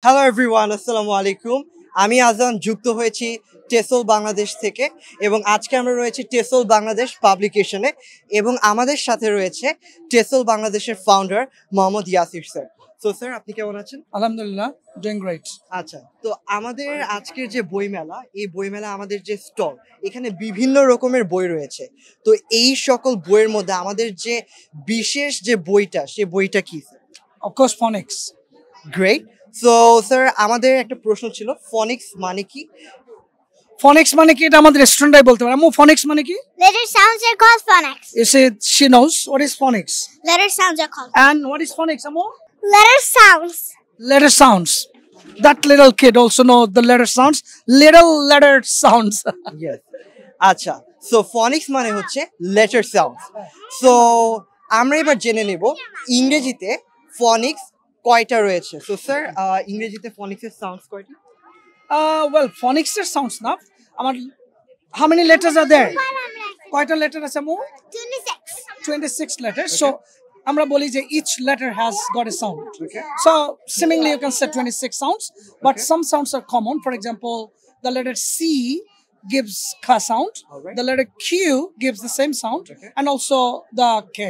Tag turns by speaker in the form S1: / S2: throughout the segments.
S1: Hello everyone, আসসালামু আলাইকুম। আমি আজান যুক্ত হয়েছি টেসল বাংলাদেশ থেকে এবং আজকে আমরা রয়েছি টেসল বাংলাদেশ পাবলিকেশনে এবং আমাদের সাথে রয়েছে টেসল বাংলাদেশের ফাউন্ডার মোহাম্মদ ইয়াসির স্যার। তো স্যার, আপনি কেমন আছেন?
S2: Alhamdulillah, doing great.
S1: আচ্ছা, তো আমাদের আজকের যে বইমেলা, এই বইমেলা আমাদের যে স্টল, এখানে বিভিন্ন রকমের বই রয়েছে। তো এই সকল বইয়ের মধ্যে আমাদের যে বিশেষ যে বইটা, সে বইটা কি sir?
S2: Of course, phonics.
S1: Great. So sir, আমাদের একটা প্রশ্ন ছিল, ফনিক্স মানে কি?
S2: Phonics মানে কি এটা আমাদের স্টুডেন্টরাই বলতে পারে। আম্মু phonics মানে কি?
S3: Letter sounds are called phonics.
S2: You say she knows what is phonics.
S3: Letter sounds are called.
S2: And what is phonics, Ammu?
S3: Letter sounds.
S2: Letter sounds. That little kid also know the letter sounds. Little letter sounds.
S1: Yes. আচ্ছা, so ফনিক্স মানে হচ্ছে letter sounds. So আমরা এবার জেনে নেব ইংরেজিতে ফনিক্স কয়টা রয়েছে। সো স্যার, ইংরেজিতে ফনিক্সের সাউন্ডস কয়টা?
S2: Well, phonics এর sounds না। আমার how many letters are there? কয়টা letter আছে আম্মু?
S3: 26.
S2: 26 letters. So আমরা বলি যে each letter has got a sound. So seemingly you can say 26 sounds, but some sounds are common. For example, the letter C gives ka sound,
S1: Alright.
S2: the letter Q gives the same sound, and also the K.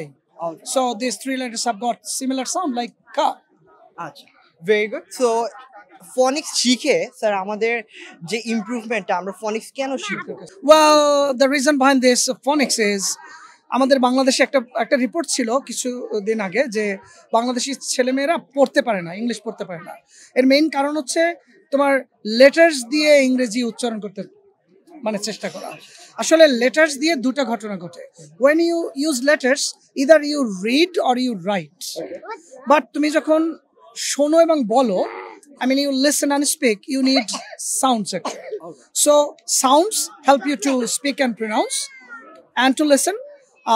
S1: Alright.
S2: So these three letters have got similar sound like ka.
S1: আচ্ছা, very good. So ফনিক্স শিখে sir আমাদের যে ইমপ্রুভমেন্টটা, আমরা ফনিক্স কেন শিখবো?
S2: Well, the reason behind this phonics is আমাদের বাংলাদেশে একটা রিপোর্ট ছিল কিছু দিন আগে যে বাংলাদেশি ছেলেমেয়েরা পড়তে পারে না, ইংলিশ পড়তে পারে না। এর মেইন কারণ হচ্ছে তোমার লেটার্স দিয়ে ইংরেজি উচ্চারণ করতে মানে চেষ্টা করা। আসলে লেটার্স দিয়ে দুটো ঘটনা ঘটে। when you use letters either you read or you write, but তুমি যখন শোনো এবং বলো, I mean you listen and speak, you need sounds actually. So sounds help you to speak and pronounce, and to listen.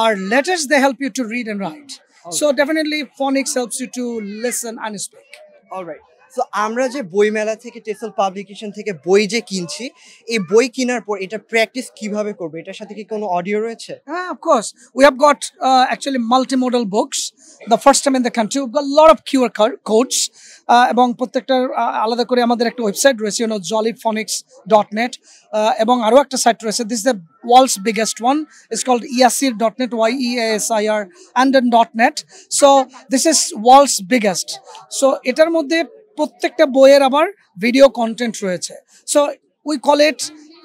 S2: Our letters, they help you to read and write. So definitely phonics helps you to listen and speak.
S1: Alright. So আমরা যে বইমেলা থেকে টেসল publication থেকে বই যে কিনছি, এই বই কেনার পর এটা প্র্যাকটিস কিভাবে করবে? এটার সাথে কি কোনো অডিও রয়েছে?
S2: Of course, we have got actually multimodal books. The first time in the country, we've got a lot of QR codes. এবং প্রত্যেকটার আলাদা করে আমাদের একটা ওয়েবসাইট রয়েছে, jollyphonics.net, এবং আরও একটা সাইট রয়েছে, this is the world's biggest one, it's called yasir.net, YEASIR, and then .net. So this is world's biggest. So এটার মধ্যে প্রত্যেকটা বইয়ের আবার ভিডিও কন্টেন্ট রয়েছে। So we call it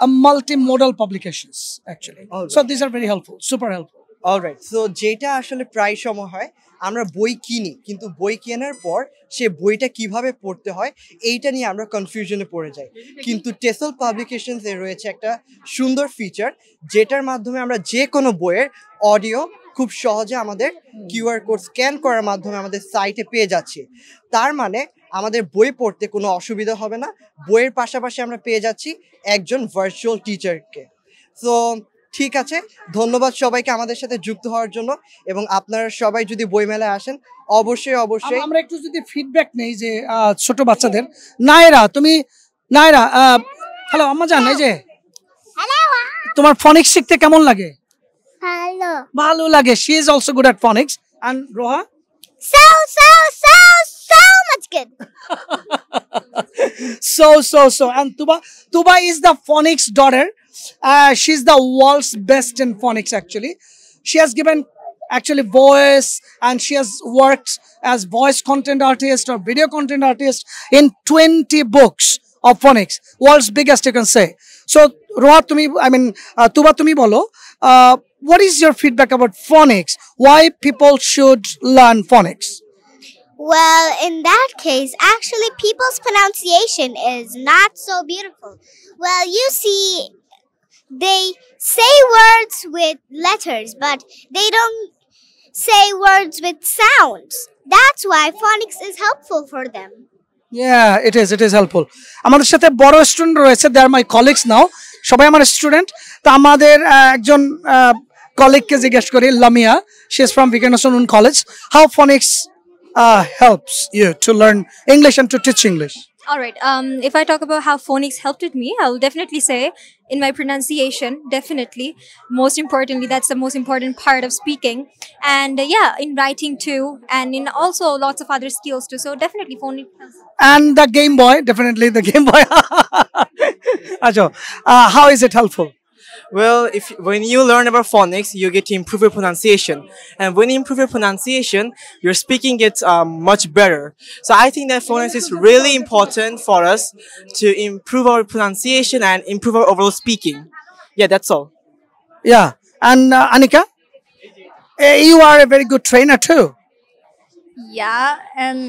S2: a multimodal publications actually. So these are very helpful, super helpful.
S1: Alright. So যেটা আসলে প্রায় সময় হয়, আমরা বই কিনি কিন্তু বই কেনার পর সে বইটা কিভাবে পড়তে হয় এইটা নিয়ে আমরা কনফিউশনে পড়ে যাই। কিন্তু টেসল পাবলিকেশনস এ রয়েছে একটা সুন্দর ফিচার, যেটার মাধ্যমে আমরা যে কোনো বইয়ের অডিও খুব সহজে আমাদের কিউআর কোড স্ক্যান করার মাধ্যমে আমাদের সাইটে পেয়ে যাচ্ছি। তার মানে আমাদের বই পড়তে কোনো অসুবিধা হবে না, বইয়ের পাশাপাশি আমরা পেয়ে যাচ্ছি একজন ভার্চুয়াল টিচারকে। সো ঠিক আছে, ধন্যবাদ সবাইকে আমাদের সাথে যুক্ত হওয়ার জন্য, এবং আপনারা সবাই যদি বইমেলায় আসেন অবশ্যই অবশ্যই।
S2: আমরা একটু যদি ফিডব্যাক নেই যে ছোট বাচ্চাদের, নায়রা হ্যালো আম্মা জান, এই যে
S3: Hello.
S2: তোমার ফনিক্স শিখতে কেমন লাগে?
S3: Hello.
S2: ভালো লাগে। She is also good at phonics. And রোহা?
S3: So much good.
S2: So and Tuba is the phonics daughter. She's the world's best in phonics actually. She has given actually voice, and she has worked as voice content artist or video content artist in 20 books of phonics, world's biggest you can say. So Roha, Tuba tumi bolo, what is your feedback about phonics? Why people should learn phonics?
S3: Well, in that case, actually, people's pronunciation is not so beautiful. Well, you see, they say words with letters, but they don't say words with sounds. That's why phonics is helpful for them.
S2: Yeah, it is helpful. আমাদের সাথে বড় student রয়েছে, they are my colleagues now. সবাই আমার student. তো আমাদের একজন কলিগকে জিজ্ঞেস করি, Lamia, she is from Vikanasund College. How phonics helps you to learn English and to teach English?
S4: All right. If I talk about how phonics helped with me, I will definitely say in my pronunciation, definitely. Most importantly, that's the most important part of speaking. And yeah, in writing too, and in also lots of other skills too. So definitely phonics helps.
S2: And the Game Boy, definitely the Game Boy. Ajo, how is it helpful?
S5: Well, when you learn about phonics, you get to improve your pronunciation, and when you improve your pronunciation, your speaking gets much better. So I think that phonics is really important for us to improve our pronunciation and improve our overall speaking. Yeah, that's all.
S2: Yeah. And Anika, you are a very good trainer too.
S6: Yeah, and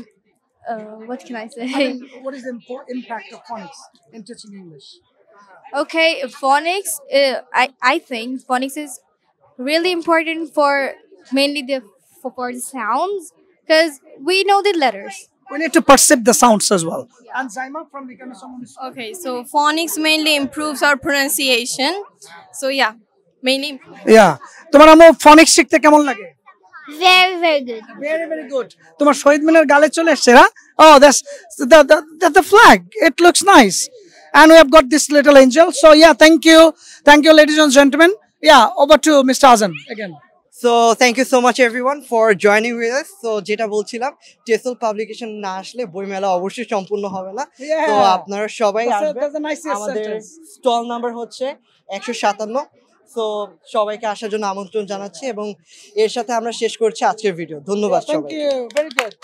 S6: what can I say?
S2: What is the impact of phonics in teaching English?
S6: Okay, phonics. I think phonics is really important for mainly for the sounds because we know the letters.
S2: We need to perceive the sounds as well. And Zaima from Become Someone.
S7: Okay, so phonics mainly improves our pronunciation. So yeah, mainly.
S2: Yeah. তোমার আমো phonics শিখতে কেমন লাগে?
S3: Very, very good.
S2: Very, very good. তোমার শহীদ মিনার গালে চলে এসেছে না? Oh, that's the flag. It looks nice. And we have got this little angel. So yeah, thank you, ladies and gentlemen. Yeah, over to Mr. Azan again.
S1: So thank you so much everyone for joining with us. So যেটা বলছিলাম টেসল publication না আসলে বইমেলা অবশ্যই সম্পূর্ণ হবে না। তো আপনারা সবাই আসবেন।
S2: That's a nice
S1: আমাদের
S2: sentence.
S1: স্টল নাম্বার হচ্ছে 157। সো সবাইকে আসার জন্য আমন্ত্রণ জানাচ্ছি এবং এর সাথে আমরা শেষ করছি আজকের ভিডিও। ধন্যবাদ
S2: Thank
S1: সবাইকে।
S2: you. Very good.